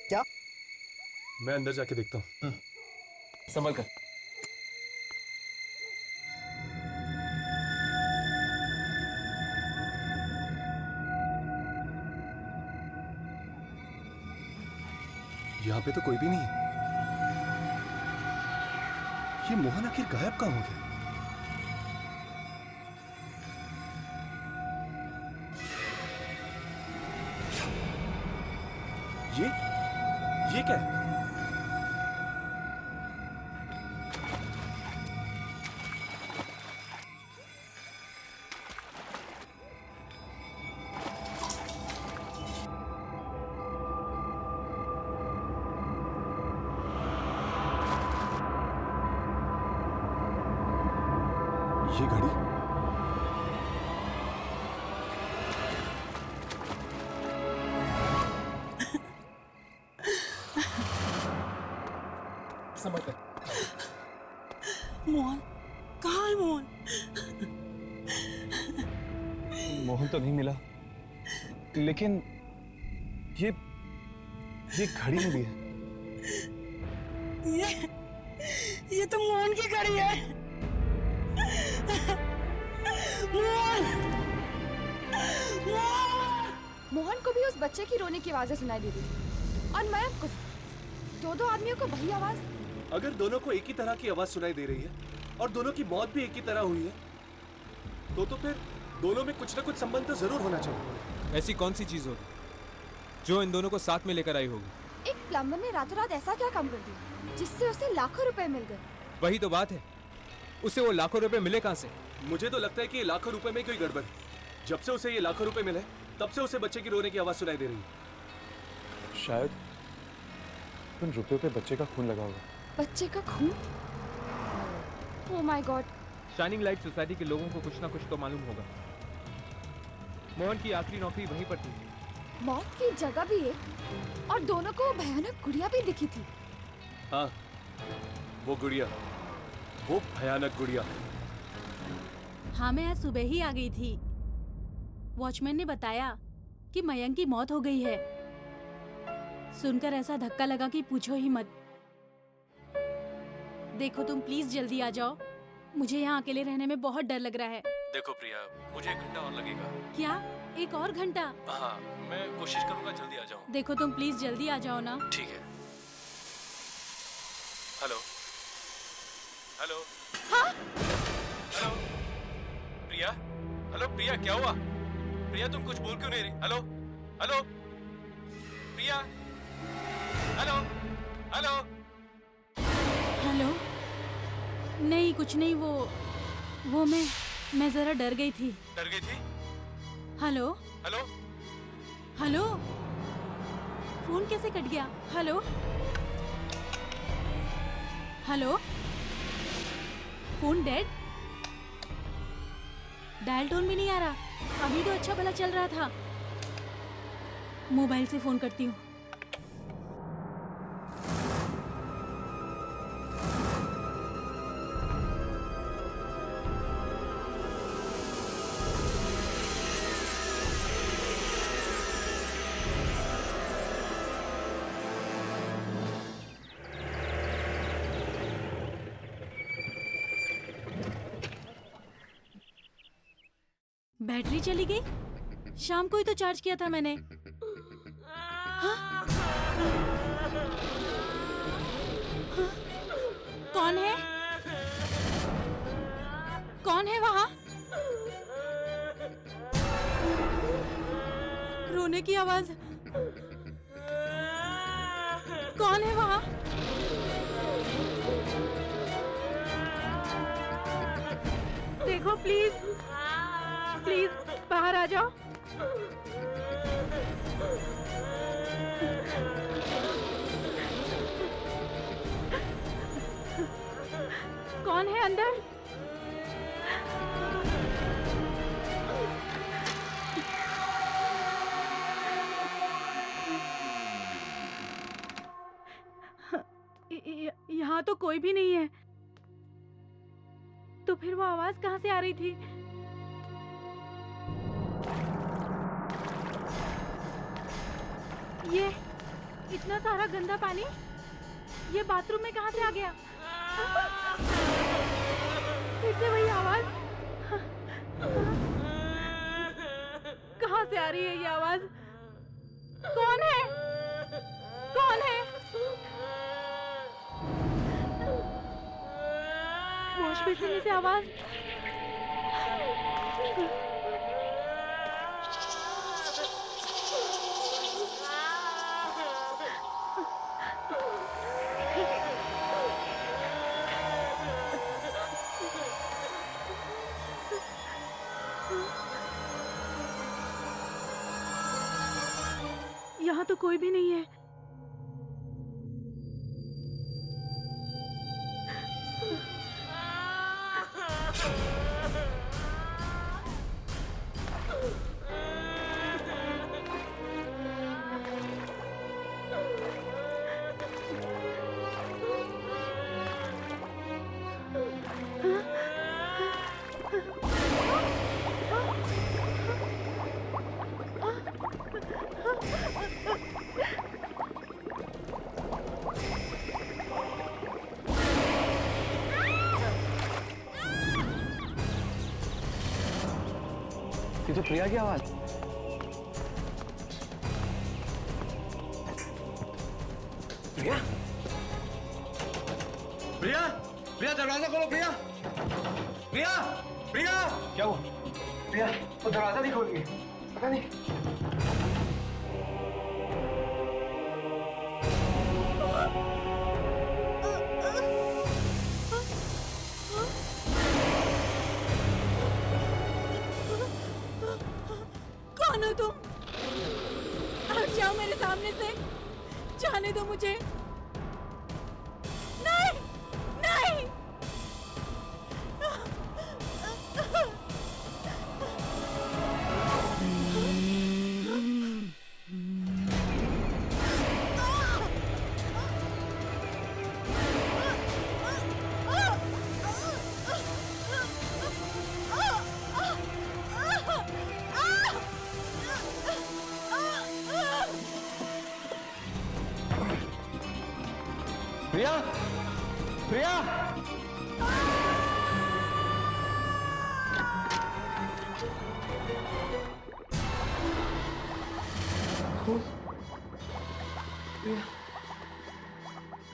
क्या? मैं अंदर जाके देखता हूँ। संभल कर। यहाँ पे तो कोई भी नहीं है। ये मोहन आखिर गायब कहाँ हो गया? ये क्या है? ये घड़ी संभल कर। मोहन कहाँ है मोहन? मोहन तो नहीं मिला, लेकिन ये घड़ी मिली है। ये तो मोहन की घड़ी है। मोहन! मोहन! मोहन को भी उस बच्चे की रोने की आवाजें सुनाई दे रही थी और मयंक को। दो आदमियों को वही आवाज। अगर दोनों को एक ही तरह की आवाज सुनाई दे रही है और दोनों की मौत भी एक ही तरह हुई है तो फिर दोनों में कुछ ना कुछ संबंध तो जरूर होना चाहिए। ऐसी कौन सी चीज होगी जो इन दोनों को साथ में लेकर आई होगी? एक प्लम्बर ने रातों रात ऐसा क्या काम कर दिया जिससे उसे लाखों रुपए मिल गए? वही तो बात है, उसे वो लाखों रुपए मिले कहाँ से? मुझे तो लगता है कि लाखों रुपए में कोई गड़बड़ है। जब से उसे ये लाखों रुपए मिले तब से उसे बच्चे की रोने की आवाज सुनाई दे रही है। शायद उन रुपयों पे बच्चे का खून लगा होगा। बच्चे का खून? Oh my God. Shining light society के लोगों को कुछ ना कुछ तो मालूम होगा। मोहन की आखिरी नौकरी वहीं पर थी। मौत की जगह भी एक और दोनों को भयानक गुड़िया भी दिखी थी। हाँ, वो गुड़िया, वो भयानक गुड़िया। हाँ, मैं आज सुबह ही आ गई थी। वॉचमैन ने बताया कि मयंक की मौत हो गई है। सुनकर ऐसा धक्का लगा कि पूछो ही मत। देखो तुम प्लीज जल्दी आ जाओ, मुझे यहाँ अकेले रहने में बहुत डर लग रहा है। देखो प्रिया, मुझे 1 घंटा और लगेगा। क्या 1 और घंटा? हाँ, मैं कोशिश करूंगा जल्दी आ जाऊं। देखो तुम प्लीज जल्दी आ जाओ ना। ठीक है। Hello hello. हाँ? हेलो प्रिया, हेलो प्रिया, क्या हुआ? प्रिया तुम कुछ बोल क्यों नहीं रही? हेलो हेलो प्रिया, हेलो हेलो। हेलो? नहीं कुछ नहीं, वो मैं जरा डर गई थी। डर गई थी? हेलो हेलो हेलो, फोन कैसे कट गया? Hello hello, phone dead? Dial tone भी नहीं आ रहा। अभी तो अच्छा भला चल रहा था। मोबाइल से फोन करती हूँ। बैटरी चली गई? शाम को ही तो चार्ज किया था मैंने। हाँ? हाँ? कौन है? कौन है वहाँ? रोने की आवाज। कौन है वहाँ? देखो प्लीज, प्लीज बाहर आ जाओ। कौन है अंदर? यहाँ तो कोई भी नहीं है। तो फिर वो आवाज कहाँ से आ रही थी? ये इतना सारा गंदा पानी ये बाथरूम में कहाँ से आ गया? फिर से वही आवाज। कहाँ से आ रही है ये आवाज? कौन है? कौन है? वॉश बेसिन में से आवाज। यहाँ तो कोई भी नहीं है। ये तो प्रिया की आवाज। प्रिया, प्रिया, प्रिया दरवाजा खोलो प्रिया, प्रिया, प्रिया। क्या हुआ? प्रिया वो दरवाजा नहीं खोल गई, पता नहीं। कौन हो तुम? हट जाओ मेरे सामने से। जाने दो मुझे। नहीं, नहीं। प्रिया, प्रिया।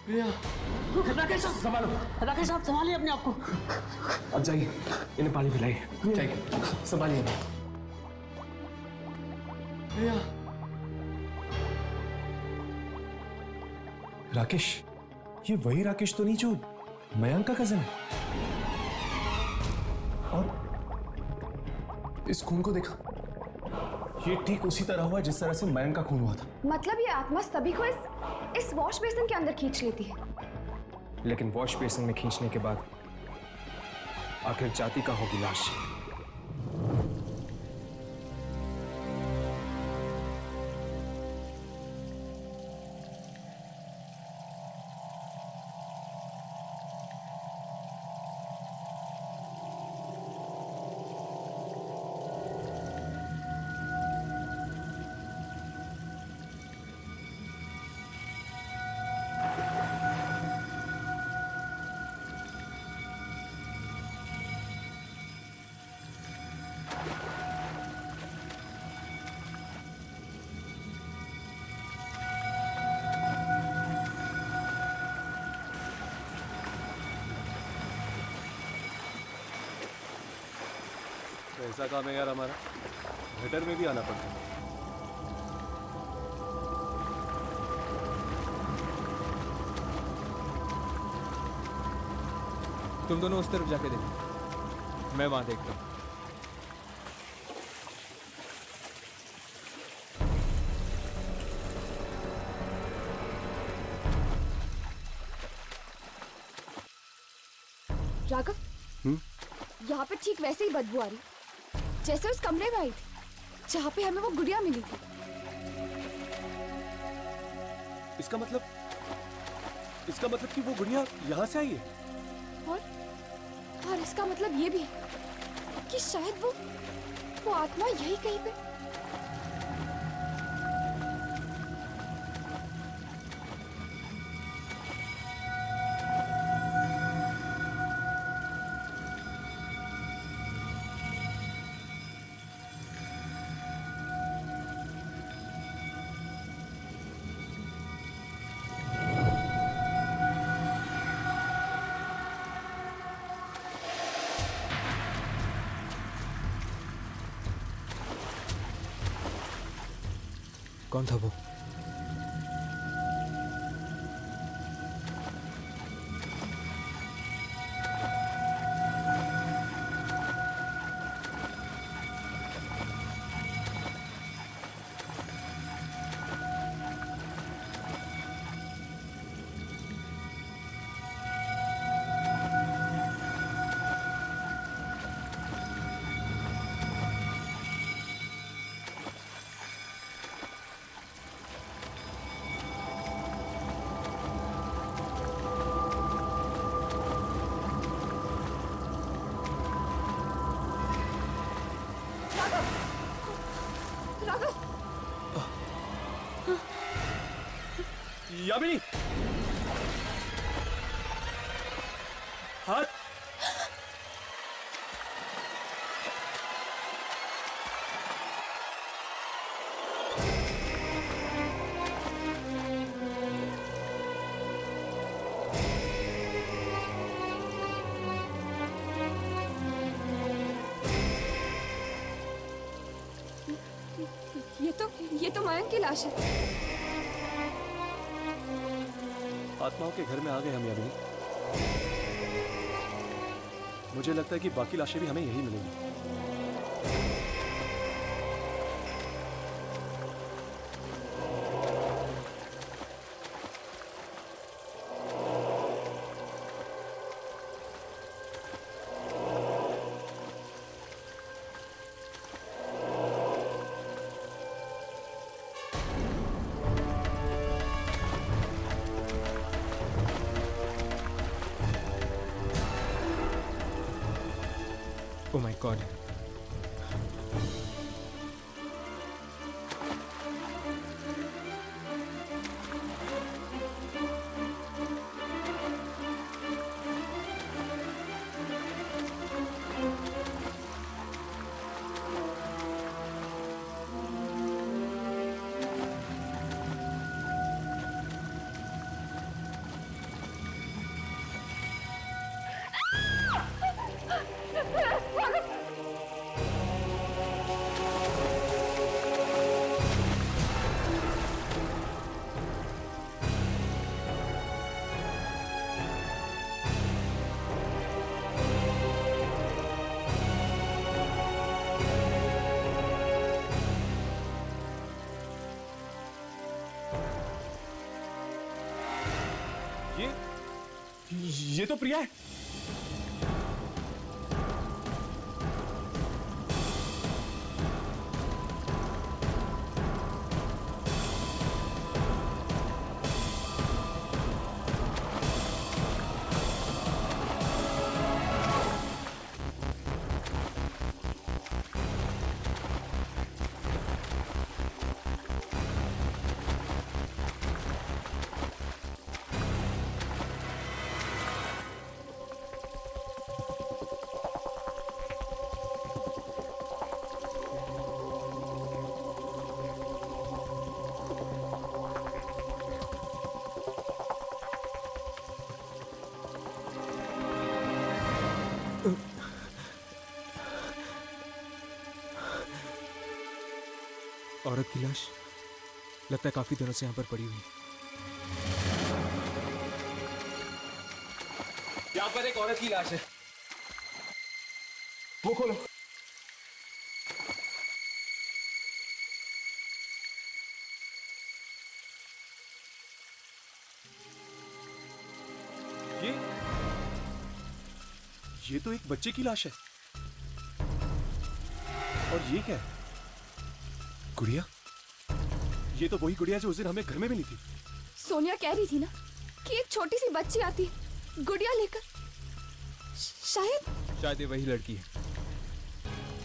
प्रिया, राकेश साहब संभालो। राकेश साहब संभालिए अपने आप को। अब जाइए, इन्हें पानी पिलाइए। जाइए, संभालिए। प्रिया। राकेश, ये वही राकेश तो नहीं जो मयंक का कजन है? और इस खून को देखा, ये ठीक उसी तरह हुआ जिस तरह से मयंक का खून हुआ था। मतलब ये आत्मा सभी को इस वॉश बेसिन के अंदर खींच लेती है। लेकिन वॉश बेसिन में खींचने के बाद आखिर जाति का होगी लाश। ऐसा काम है यार हमारा, गटर में भी आना पड़ता है। तुम दोनों उस तरफ जाके देखो, मैं वहां देखता हूँ। राघव, यहाँ पे ठीक वैसे ही बदबू आ रही जैसे उस कमरे में आई थी जहाँ पे हमें वो गुड़िया मिली थी। इसका मतलब कि वो गुड़िया यहाँ से आई है। और इसका मतलब ये भी है कि शायद वो आत्मा यही कहीं पे। कौन था वो? राघव, यामिनी, हाथ। ये तो मयंक की लाश है। आत्माओं के घर में आ गए हम यामिनी। मुझे लगता है कि बाकी लाशें भी हमें यही मिलेंगी। Oh my God. ये तो प्रिया है। औरत की लाश लगता है काफी दिनों से यहाँ पर पड़ी हुई। यहाँ पर एक औरत की लाश है। वो खोलो। ये तो एक बच्चे की लाश है। और ये क्या है? गुड़िया? ये तो वही गुड़िया जो उस दिन हमें घर में मिली थी। सोनिया कह रही थी ना कि एक छोटी सी बच्ची आती है गुड़िया लेकर। शायद ये वही लड़की है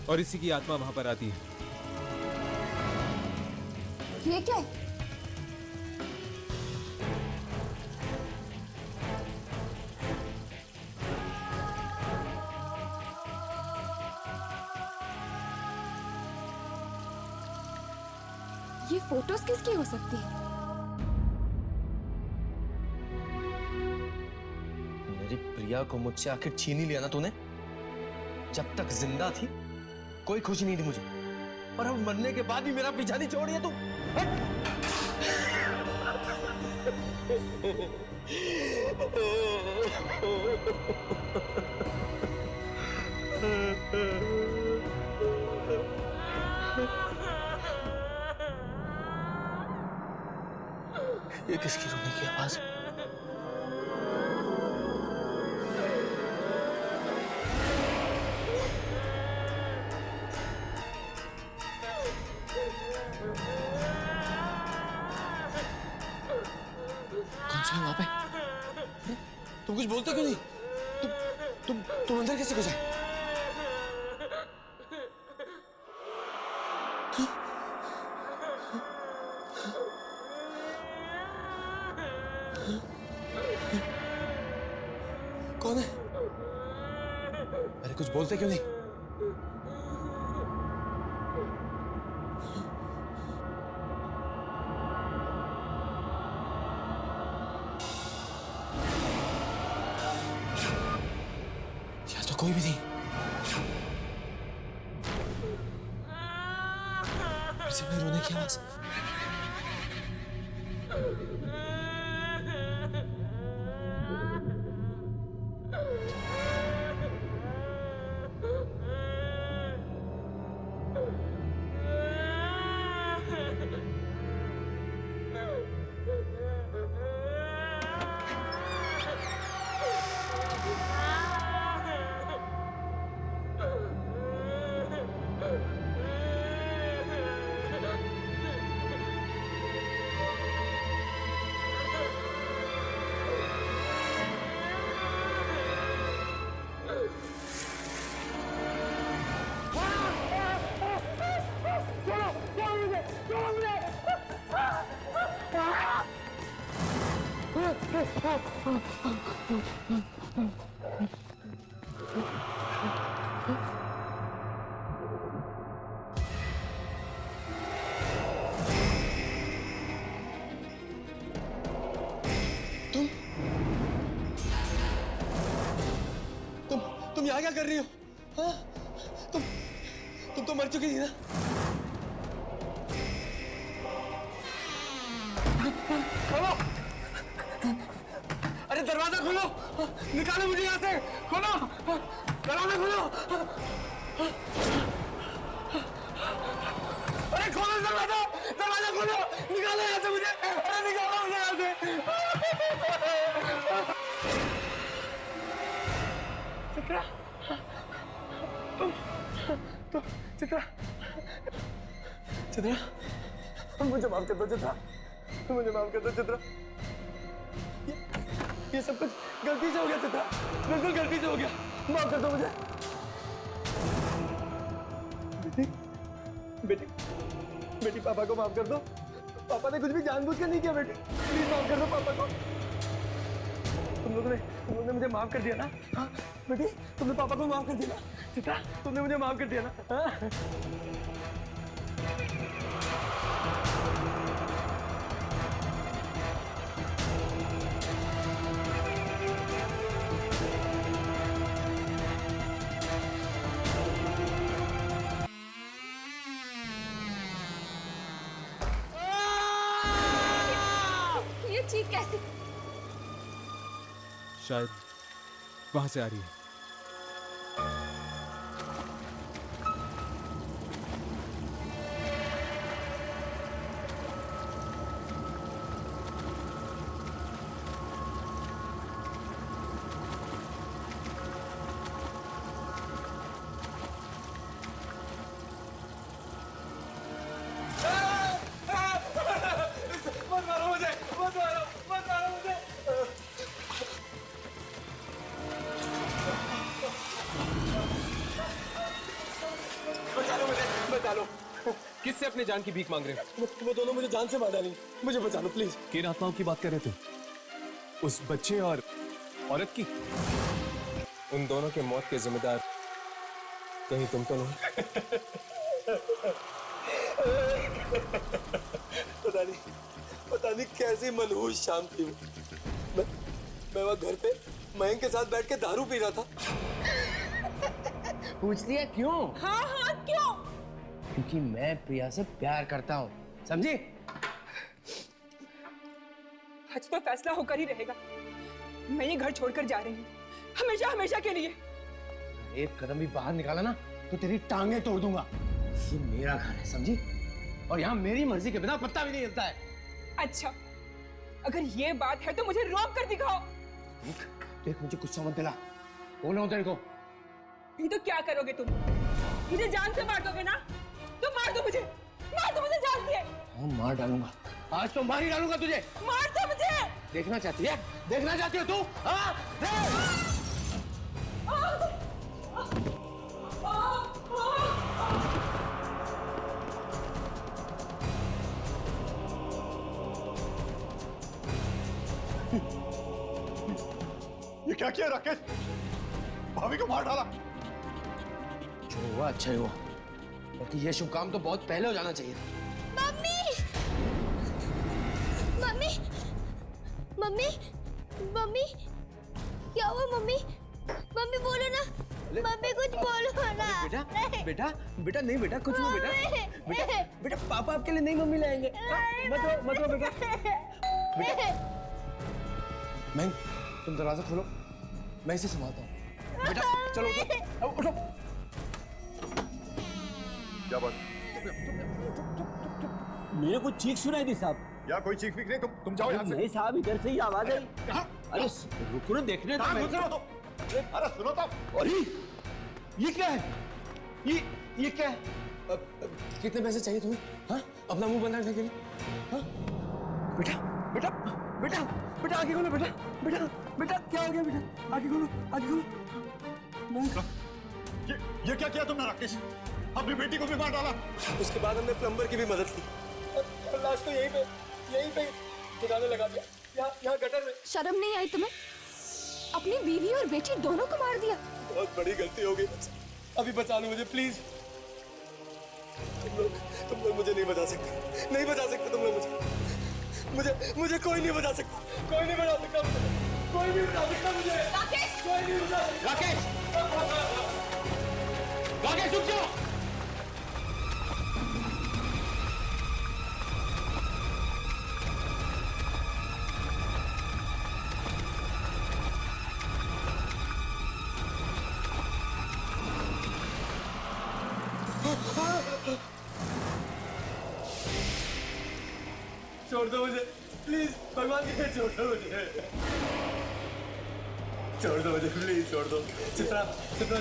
और इसी की आत्मा वहां पर आती है। ये क्या है? ये फोटोज किसकी हो सकती है? मेरी प्रिया को मुझसे आखिर छीन ही लिया ना तूने। जब तक जिंदा थी कोई खुशी नहीं थी मुझे, और अब मरने के बाद भी मेरा पीछा नहीं छोड़ दिया तू। ये किसकी रोने की आवाज है? कौन सा है वहां पे? तुम कुछ बोलते क्यों नहीं? तुम अंदर कैसे घुसे? कौन है? अरे कुछ बोलते क्यों नहीं? या तो कोई भी नहीं। फिर से मेरे रोने की आवाज। तुम यहाँ क्या कर रही हो? हाँ? तुम तो मर चुकी थी ना? खोलो! अरे दरवाजा खोलो! निकालो मुझे यहाँ से! खोलो! दरवाजा खोलो! अरे खोलो दरवाजा! दरवाजा खोलो! निकालो यहाँ से मुझे! अरे निकालो मुझे यहाँ से! चित्रा! चित्रा! चित्रा! मुझे माफ कर दो चित्रा! मुझे माफ कर दो चित्रा! ये सब कुछ गलती से हो गया चित्रा! बिल्कुल गलती से हो गया! माफ कर दो मुझे! बेटी बेटी पापा को माफ कर दो। पापा ने कुछ भी जानबूझ कर नहीं किया बेटी। प्लीज माफ कर दो पापा को। तुम लोगों ने मुझे माफ कर दिया ना? हाँ बेटी तुमने पापा को माफ कर दिया ना? चित्रा तुमने मुझे माफ कर दिया ना? हाँ? ये चीख कैसे? शायद वहां से आ रही है। किससे अपने जान की भीख मांग रहे हो? वो दोनों मुझे जान से मार डालेंगे, मुझे बचा लो प्लीज। किन आत्माओं की बात कर रहे थे? उस बच्चे और औरत की? उन दोनों के मौत के जिम्मेदार कहीं तुम तो नहीं? पता नहीं कैसी मनहूस शाम थी वो। मैं वहाँ घर पे मयंक के साथ बैठ के दारू पी रहा था। पूछती है क्यों? हाँ हाँ क्यों? क्योंकि मैं प्रिया से प्यार करता हूँ, समझी? आज तो फैसला होकर ही रहेगा। मैं ये घर छोड़कर जा रही हूँ, हमेशा हमेशा के लिए। एक कदम भी बाहर निकाला ना तो तेरी टांगे तोड़ दूंगा। ये मेरा घर है, समझी? और यहाँ मेरी मर्जी के बिना पत्ता भी नहीं हिलता है। अच्छा, अगर ये बात है तो मुझे रोक कर दिखाओ। देख मुझे गुस्सा मत दिला, बोल रहा हूँ तेरे को। नहीं तो क्या करोगे तुम? मुझे जान से मार दोगे ना? तो मार दो मुझे जान से। हाँ मार डालूंगा, आज तो मार ही डालूंगा तुझे। मार दो मुझे। देखना चाहती है? देखना चाहती हो तू? हाँ देख। ये क्या किया राकेश? भाभी को मार डाला। जो हुआ अच्छा ही हुआ, क्योंकि ये शुभ काम तो बहुत पहले हो जाना चाहिए। मम्मी मम्मी मम्मी मम्मी क्या हुआ? मम्मी मम्मी बोलो ना, मम्मी कुछ बोलो ना। बेटा बेटा बेटा नहीं बेटा, कुछ नहीं बेटा। बेटा बेटा पापा आपके लिए नहीं मम्मी लाएंगे। मत रो बेटा। मैं तुम दरवाजा खोलो, मैं इसे संभालता हूँ। बेटा चलो उठो, उठो। क्या बात? मेरे को चीख सुनाई दी साहब। या कोई चीख नहीं, तुम जाओ यहाँ से। नहीं साहब, इधर से ही आवाज आई। कहाँ? अरे रुको ना, देखने कहाँ घुस रहे हो? अरे सुनो तो। अरे ये क्या है? ये क्या है? कितने पैसे चाहिए तुम्हें? हाँ अपना मुंह बंद रखने के लिए? हाँ बेटा बेटा बेटा बेटा आगे खोलो बेटा। बेटा बेटा क्या हो गया बेटा? आगे खोलो, आगे खोलो। ये क्या किया तुमने राकेश? अपनी बेटी को भी मार डाला। उसके बाद हमने प्लम्बर की भी मदद की और लास्ट को यहीं पे गिराने लगा दिया, यहाँ गटर में। शर्म नहीं आई तुम्हें? अपनी बीवी और बेटी दोनों को मार दिया। बहुत बड़ी गलती हो गई मुझसे। अभी बचा लो मुझे प्लीज। तुम लोग मुझे नहीं बचा सकते, नहीं बचा सकते तुम लोग मुझे कोई नहीं बचा सकता, कोई नहीं बचा सकता मुझे, कोई नहीं बचा सकता मुझे। राकेश! कोई नहीं बचा सकता। राकेश रुक जाओ। छोड़ दो मुझे प्लीज, भगवान के लिए छोड़ दो मुझे, छोड़ दो मुझे प्लीज, छोड़ दो। चित्रा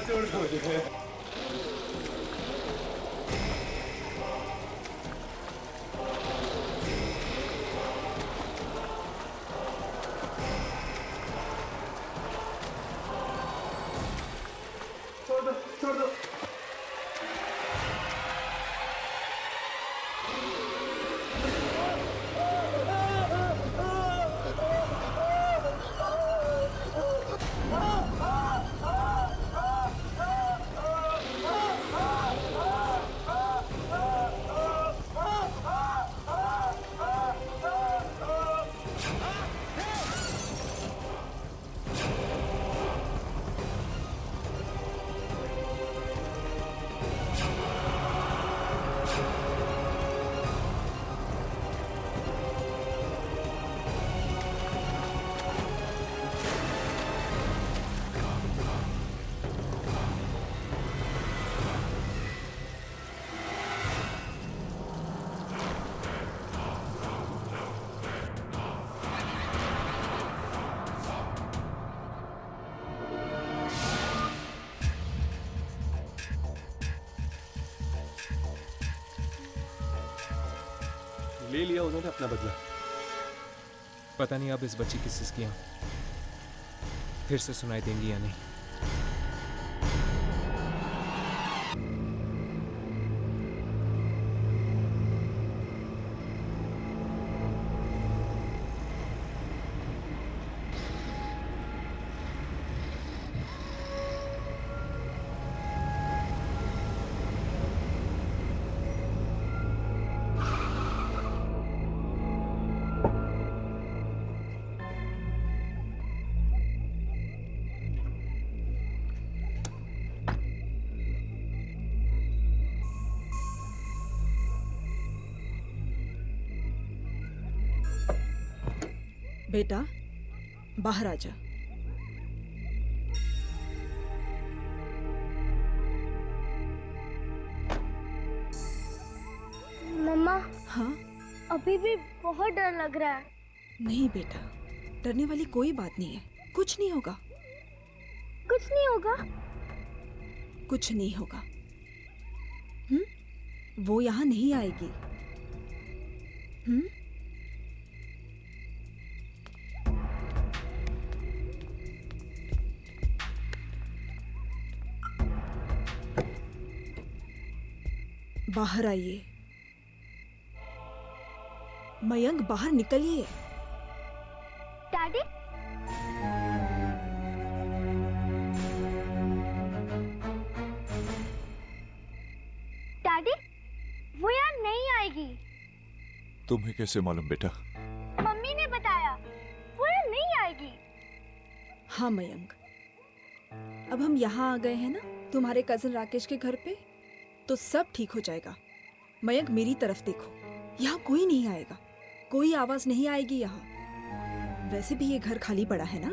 छोड़ दो मुझे। छोड़ दो। ले लिया उन्होंने अपना बदला। पता नहीं अब इस बच्ची की सिसकियां फिर से सुनाई देंगी या नहीं। बेटा बाहर आ जा। मम्मा हाँ अभी भी बहुत डर लग रहा है। नहीं बेटा, डरने वाली कोई बात नहीं है, कुछ नहीं होगा। कुछ नहीं होगा? कुछ नहीं होगा। वो यहाँ नहीं आएगी। बाहर आइए। मयंक बाहर निकलिए। डैडी डैडी वो यहाँ नहीं आएगी। तुम्हें कैसे मालूम बेटा? मम्मी ने बताया वो यहाँ नहीं आएगी। हाँ मयंक, अब हम यहाँ आ गए हैं ना तुम्हारे कजिन राकेश के घर पे, तो सब ठीक हो जाएगा। मयंक मेरी तरफ देखो, यहाँ कोई नहीं आएगा, कोई आवाज नहीं आएगी यहाँ। वैसे भी ये घर खाली पड़ा है ना,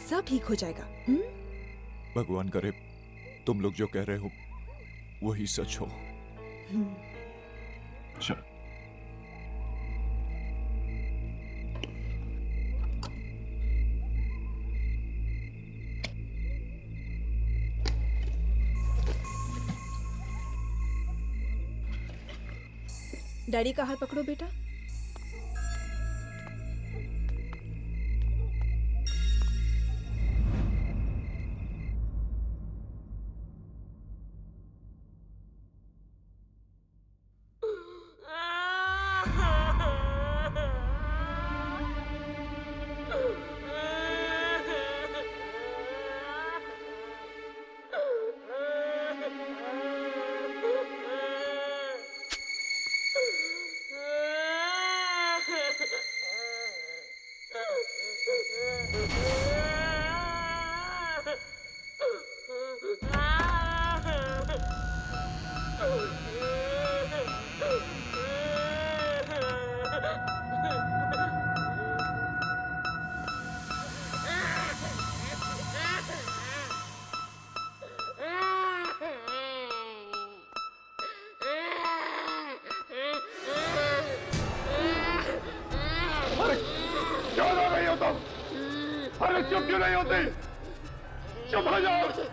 सब ठीक हो जाएगा। भगवान करे तुम लोग जो कह रहे हो वही सच हो। चल। डैडी का हाथ पकड़ो बेटा। अरे चुप क्यों नहीं होते? चुप हो जाओ।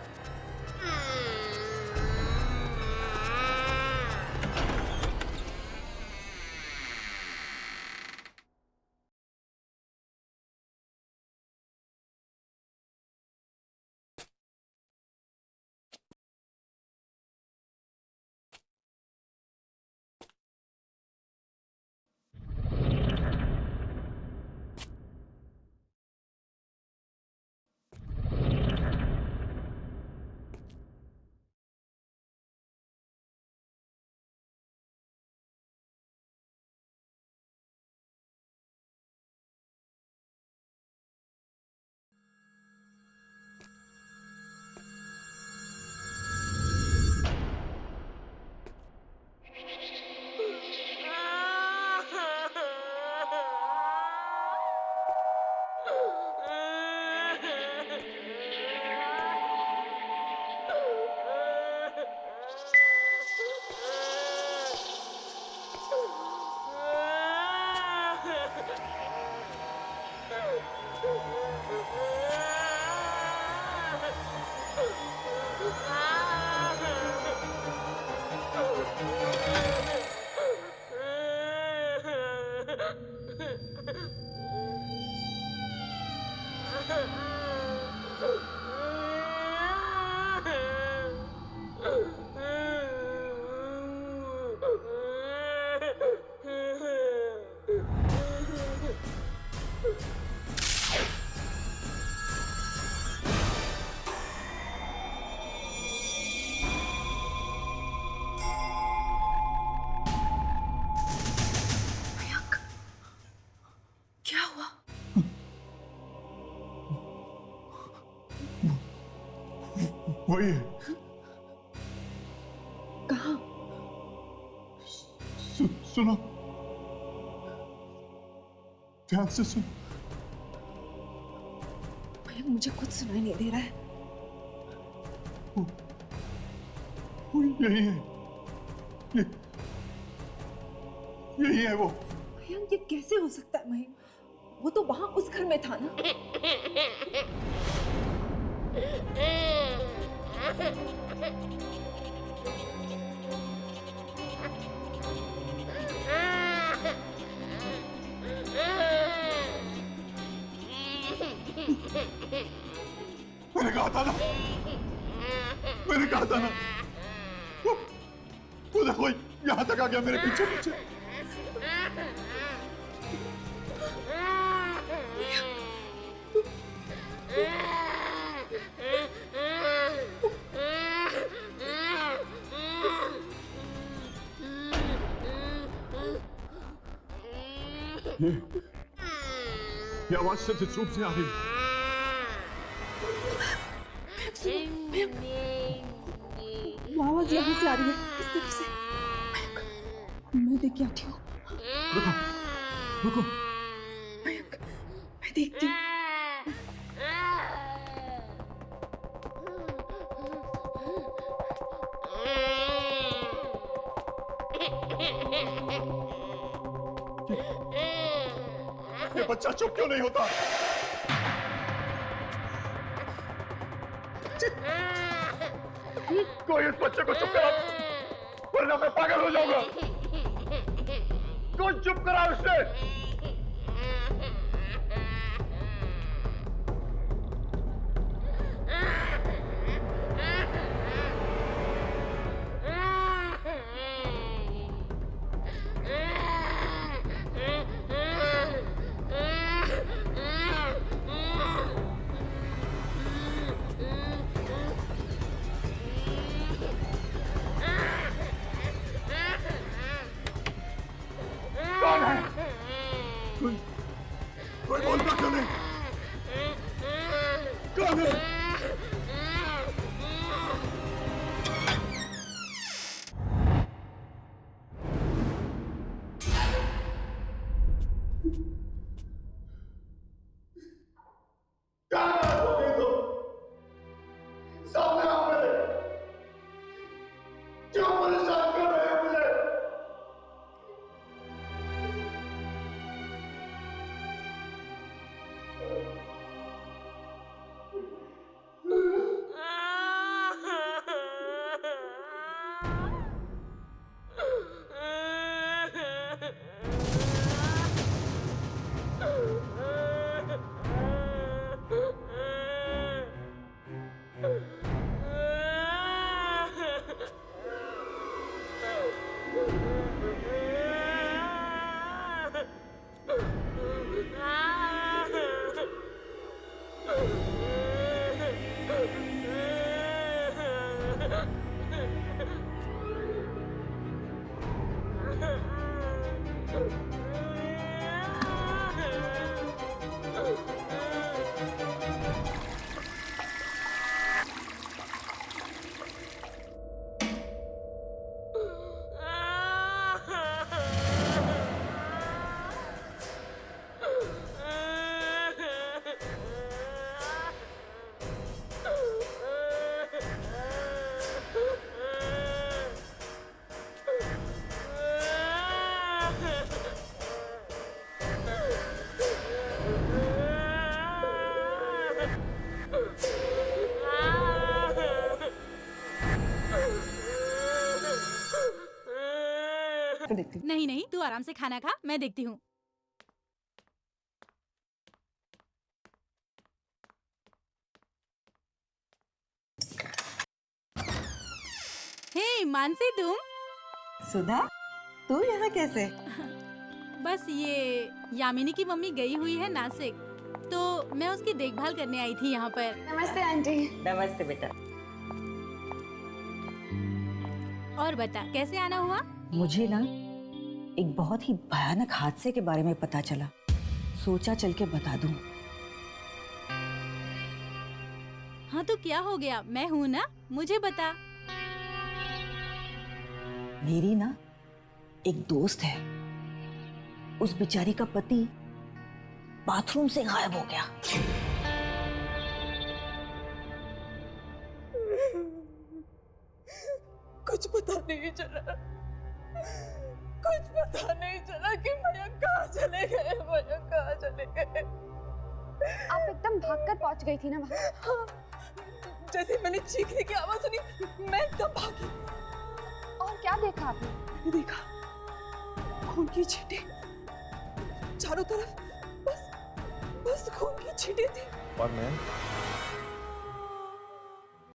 क्या हुआ? वही है। कहाँ? सुनो, ध्यान से सुनो। मयंक मुझे कुछ सुनाई नहीं दे रहा है। यही है, यही है वो। मयंक ये कैसे हो सकता है मयंक? वो तो वहां उस घर में था ना। मैंने कहा था ना, मैंने कहा था ना। वो देखो यहाँ तक आ गया मेरे पीछे पीछे। ये आवाज से जिस रूप से आ रही है। वो आवाज यहाँ से आ रही है, इस तरफ से। मैं देख के आती हूँ। रुको, रुको। मयंक, मैं देखती हूँ। ये बच्चा चुप क्यों नहीं होता? कोई इस बच्चे को चुप करा, वरना मैं पागल हो जाऊंगा। कोई चुप करा उसे। कौन है? कोई बोलता क्यों नहीं? कौन है? कहाँ हो गई तुम? सामने आओ मेरे। क्यों परेशान कर रहे हो मुझे? नहीं नहीं, तू आराम से खाना खा, मैं देखती हूँ। हे मानसी, तुम? सुधा, तू यहाँ कैसे? बस ये यामिनी की मम्मी गई हुई है नासिक, तो मैं उसकी देखभाल करने आई थी यहाँ पर। नमस्ते आंटी। नमस्ते बेटा। और बता, कैसे आना हुआ? मुझे ना एक बहुत ही भयानक हादसे के बारे में पता चला, सोचा चल के बता दूं। हाँ तो क्या हो गया, मैं हूँ ना, मुझे बता। मेरी ना एक दोस्त है, उस बेचारी का पति बाथरूम से गायब हो गया। कुछ पता नहीं चला, कुछ पता नहीं चला कि मयंक कहाँ चले गए, मयंक कहाँ चले गए। आप एकदम भागकर पहुंच गई थी ना वहाँ? हाँ, जैसे मैंने चीखने की आवाज सुनी मैं एकदम भागी। और क्या देखा आपने? मैंने देखा खून की छींटे चारों तरफ, बस खून की छींटे थी। और मैं